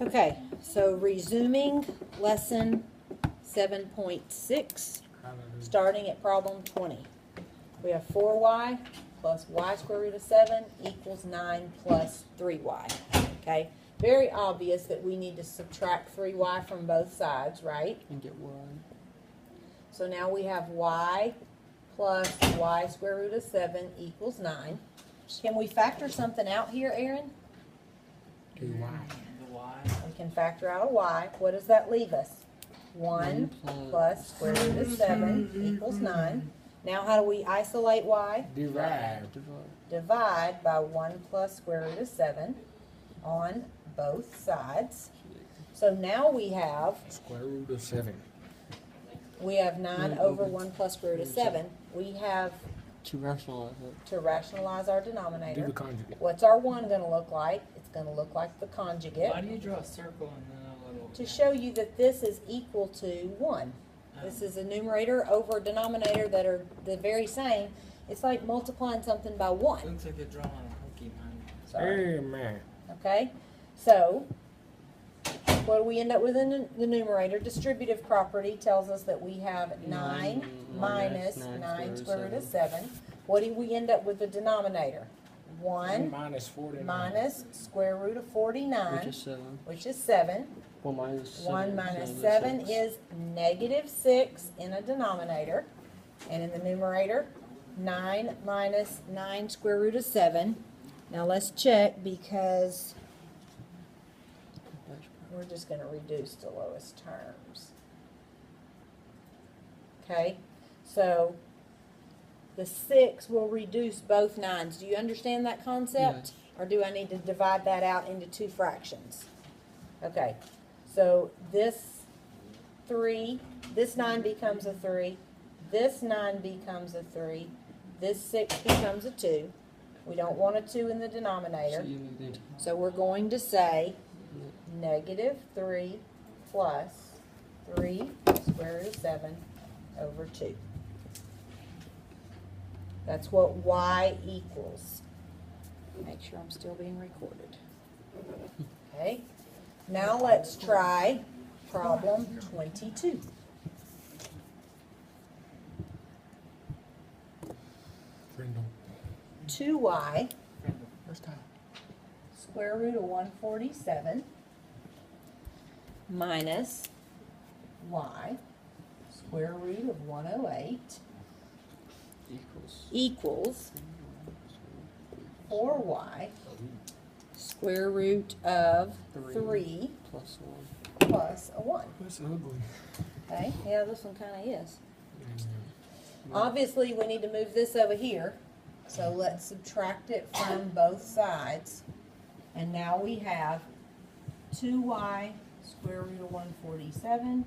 Okay, so resuming lesson 7.6, starting at problem 20. We have 4y plus y square root of 7 equals 9 plus 3y. Okay, very obvious that we need to subtract 3y from both sides, right? And get y. So now we have y plus y square root of 7 equals 9. Can we factor something out here, Aaron? Do y. The y. We can factor out a y. What does that leave us? 1 plus square root of 7 equals 9. Now how do we isolate y? Divide. Divide by 1 plus square root of 7 on both sides. So now we have Square root of 7. 9 over 1 plus square root of 7. We have To rationalize it. to rationalize our Do denominator. the conjugate. What's our 1 going to look like? It's going to look like the conjugate. Why do you draw a circle and then a little? To show you that this is equal to 1. This is a numerator over a denominator that are the very same. It's like multiplying something by 1. Looks like you're drawing a Pokemon. Sorry. Amen. Okay? So, what do we end up with in the numerator? Distributive property tells us that we have 9 minus 9 square root of 7. What do we end up with the denominator? 1 minus 49. minus square root of 49, Which is 7. which is 7. 1 minus 7. 1 minus is 7 6. is negative 6 in a denominator. And in the numerator, 9 minus 9 square root of 7. Now let's check because we're just going to reduce to lowest terms. Okay, so the 6 will reduce both 9s. Do you understand that concept? Yes. Or do I need to divide that out into 2 fractions? Okay, so this 3, this 9 becomes a 3, this 9 becomes a 3, this 6 becomes a 2. We don't want a 2 in the denominator. So you move the entire. So we're going to say negative 3 plus 3 square root of 7 over 2. That's what y equals. Make sure I'm still being recorded. Okay. Now let's try problem 22. Friendle. 2y First time. square root of 147 minus y square root of 108 equals 4y square root of 3 Plus 1. plus a 1. That's ugly. Okay, yeah, this one kind of is. Obviously, we need to move this over here, so let's subtract it from both sides. And now we have 2y square root of 147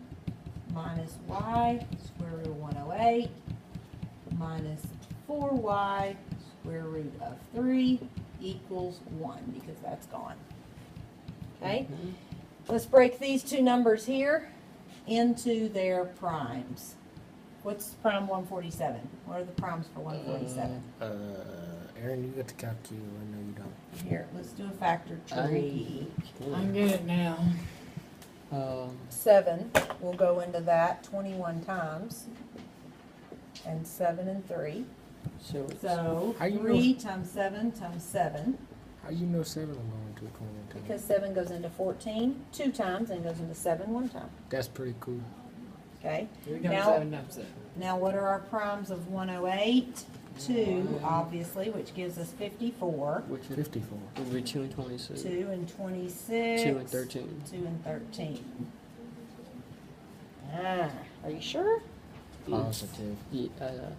minus y square root of 108 minus 4y square root of 3 equals 1, because that's gone. Okay? Let's break these two numbers here into their primes. What's prime 147? What are the primes for 147? Aaron, you got the calculator. I know you don't. Here, let's do a factor tree. I get it now. 7 will go into that 21 times. And 7 and 3. So it's So How you 3 times 7 times 7. How you know 7 will go into a 21 Because 7 goes into 14 2 times and goes into 7 1 time. That's pretty cool. Okay? Here we go. Now- 7 times 7. Now what are our primes of 108? 2, obviously, which gives us 54. which would 54. would be 2 and 26. 2 and 26. 2 and 13. 2 and 13. Ah, are you sure? Positive. Yeah, Let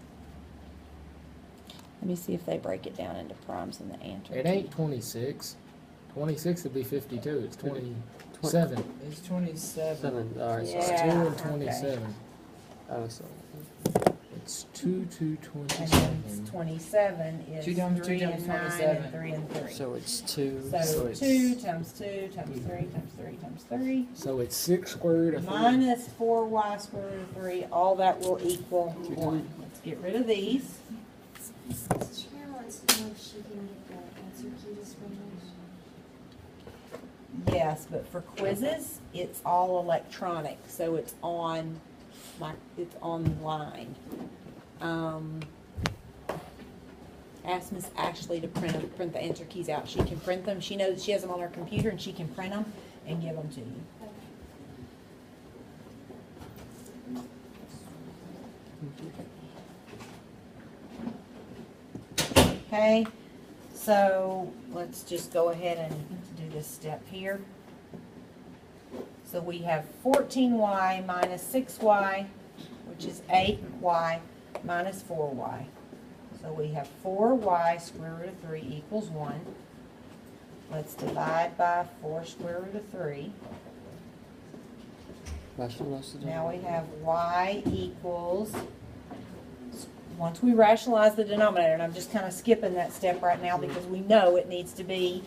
me see if they break it down into primes in the answer. It ain't 26. 26 would be 52. It's 27. It's 27. 7. Alright, Yeah. It's 2 okay. and 27. so. So. It's 2 to And then 27. 27 is 2 times 2 3 times and 9 27. and 3 and 3. So it's 2. So it's 2 times 2 times 3 times 3 times 3 So it's 6 square root of 3. minus 4y square root of 3. All that will equal 1. Let's get rid of these. Sharon wants to know if she can get the answer key to Spanish. Yes, but for quizzes, it's all electronic, so it's online. Ask Miss Ashley to print the answer keys out. She can print them. She knows, she has them on her computer and she can print them and give them to you. Okay, so let's just go ahead and do this step here. So we have 14y minus 6y, which is 8y minus 4y. So we have 4y square root of 3 equals 1. Let's divide by 4 square root of 3. Rationalize the Now we have y equals, once we rationalize the denominator, and I'm just kind of skipping that step right now because we know it needs to be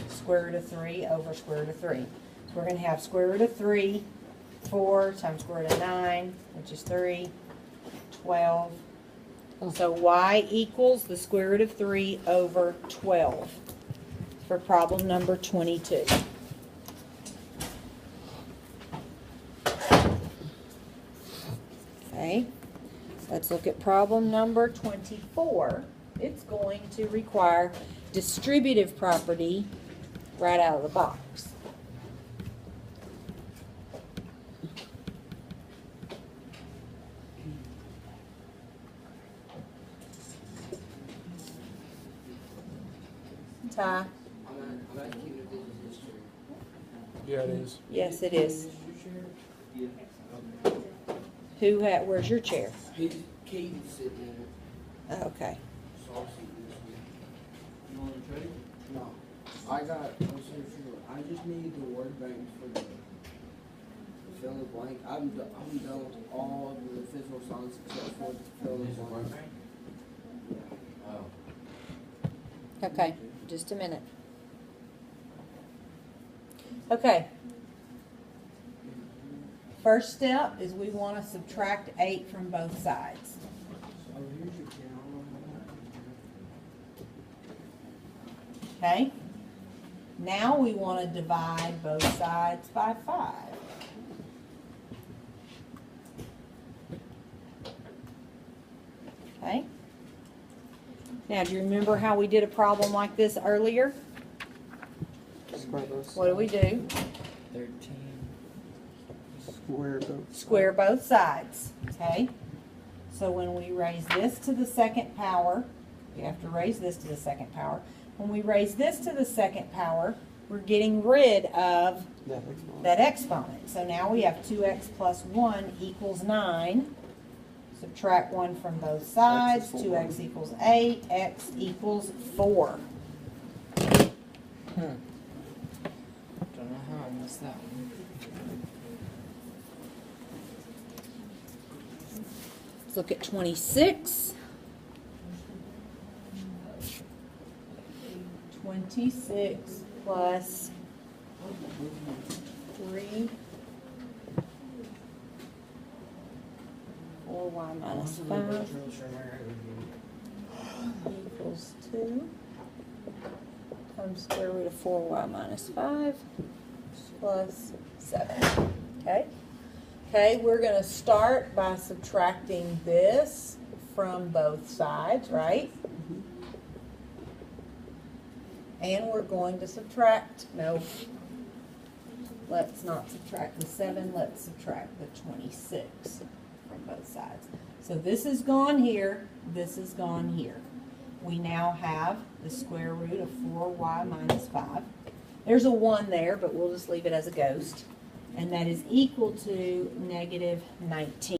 square root of 3 over square root of 3. So we're going to have square root of 3, 4 times square root of 9, which is 3, 12. So y equals the square root of 3 over 12 for problem number 22. Okay, let's look at problem number 24. It's going to require distributive property right out of the box. Ty? Yeah, it is. Yes, it is. Where's your chair? Katie's sitting in it, Okay. so I'll sit in this one. You wanna trade? No. I just need the word bank for the fill in the blank. I'm done with all the physical science except for the fill in the blank. Okay, just a minute. Okay. First step is we want to subtract 8 from both sides. So here's your count. Okay? Now we want to divide both sides by 5. Okay? Now, do you remember how we did a problem like this earlier? square both What do we do? 13. Square both. Square both sides, okay? So when we raise this to the second power, we have to raise this to the second power. When we raise this to the second power, we're getting rid of That makes more. that exponent. So now we have 2x plus 1 equals 9. Subtract 1 from both sides. X is 4. 2x equals 8. X equals 4. Don't know how I missed that one. Let's look at 26. 26 plus 3, 4y minus 5 equals 2 times square root of 4y minus 5 plus 7. Okay? Okay, we're going to start by subtracting this from both sides, right? And we're going to subtract, no, let's not subtract the 7, let's subtract the 26 from both sides. So this is gone here, this is gone here. We now have the square root of 4y minus 5. There's a 1 there, but we'll just leave it as a ghost. And that is equal to negative 19.